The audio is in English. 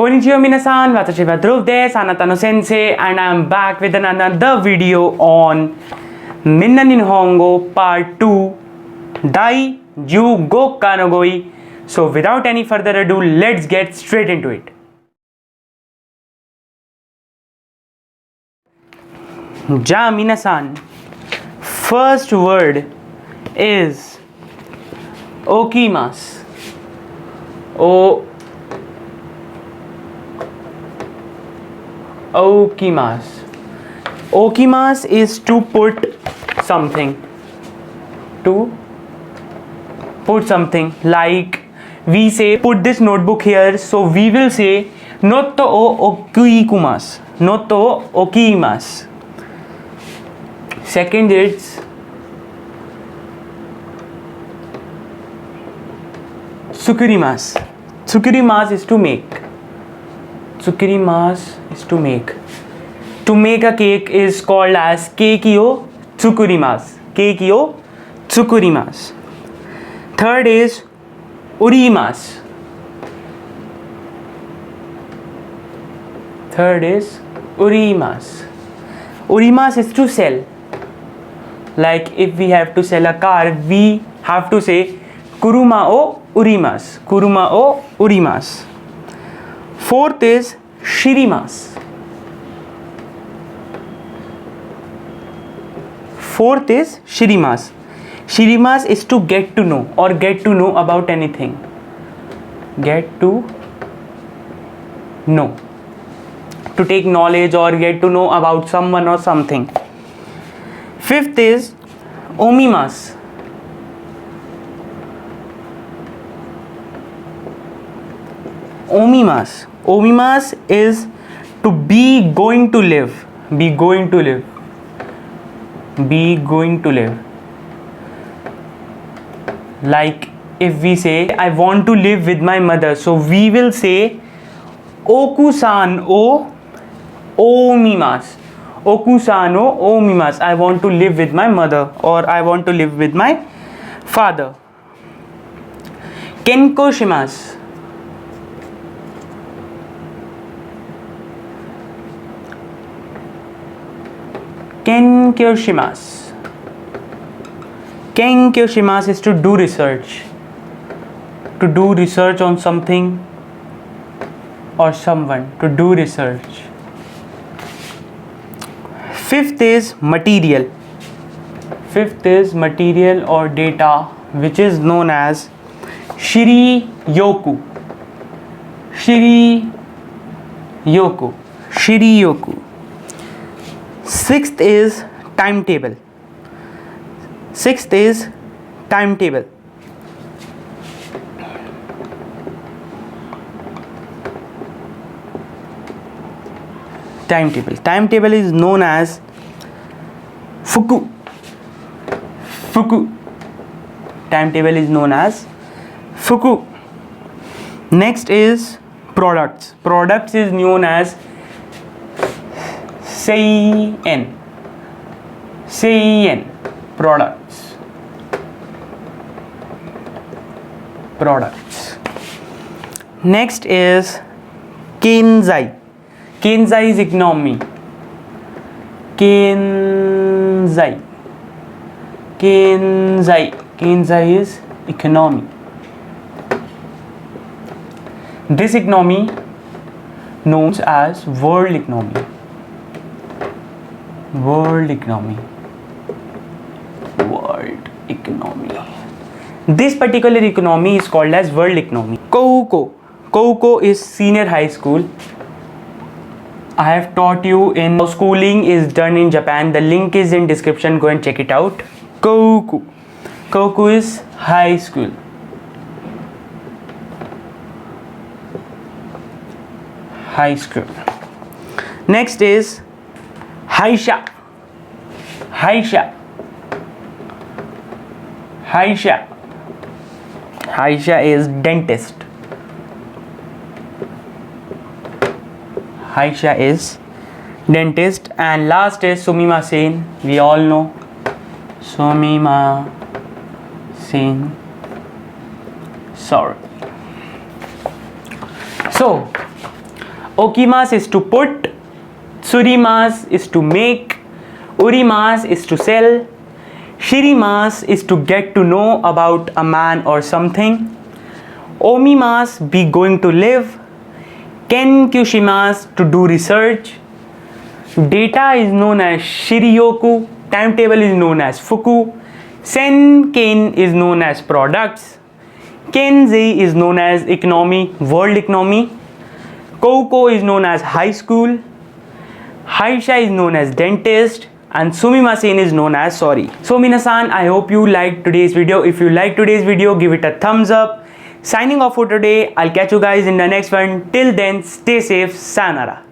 Konnichiwa minasan, watashi wa Dhruv desu, anata no sensei, and I am back with another video on Minna Nihongo Part 2 Dai Ju go Kanogoi. So without any further ado, let's get straight into it. Ja minasan, first word is okimasu. Okimasu. Okimasu is to put something. To put something, like we say put this notebook here, so we will say noto o okikumasu. Noto o okimasu. Second is tsukurimasu. Tsukurimasu is to make. Tsukurimasu is to make. To make a cake is called as keiki o tsukurimasu. Keiki o tsukurimasu. Third is urimasu. Third is urimasu. Urimasu is to sell. Like if we have to sell a car, we have to say kuruma o urimasu. Kuruma o urimasu. Fourth is shirimasu. Fourth is shirimasu. Shirimasu is to get to know or get to know about anything. Get to know. To take knowledge or get to know about someone or something. Fifth is omimasu. Omimasu. Omimasu is to be going to live. Be going to live. Be going to live. Like if we say I want to live with my mother, so we will say okusan o omimasu. Okusan o omimasu. I want to live with my mother or I want to live with my father. Kenko shimasu. Kenkyo shimasu. Kenkyo shimasu is to do research. To do research on something or someone. To do research. Fifth is material. Fifth is material or data, which is known as shiryoku. Shiryoku. Shiryoku. Sixth is timetable. Sixth is timetable. Timetable. Timetable is known as fuku. Fuku. Timetable is known as fuku. Next is products. Products is known as seien. Seien. Products. Products. Next is kenzai. Kenzai is economy. Kenzai. Kenzai. Kenzai is economy. This economy known as world economy. World economy. World economy. This particular economy is called as world economy. Kouko. Kouko is senior high school. I have taught you in how schooling is done in Japan. The link is in description. Go and check it out. Kouku. Kouku is high school. High school. Next is haisha. Haisha. Haisha. Haisha is dentist. Haisha is dentist. And last is sumimasen. We all know sumimasen. Sorry. So Okimasu is to put, Surimasu is to make, Urimasu is to sell, Shirimasu is to get to know about a man or something, Omimasu be going to live, Kenkyushimasu to do research, data is known as Shiryoku, timetable is known as Fuku, Senken is known as products, Kenzei is known as economy, world economy, Kouko is known as high school, Haisha is known as dentist, and Sumimasen is known as sorry. So minasan, I hope you liked today's video. If you liked today's video, give it a thumbs up. Signing off for today. I'll catch you guys in the next one. Till then, stay safe. Sayonara.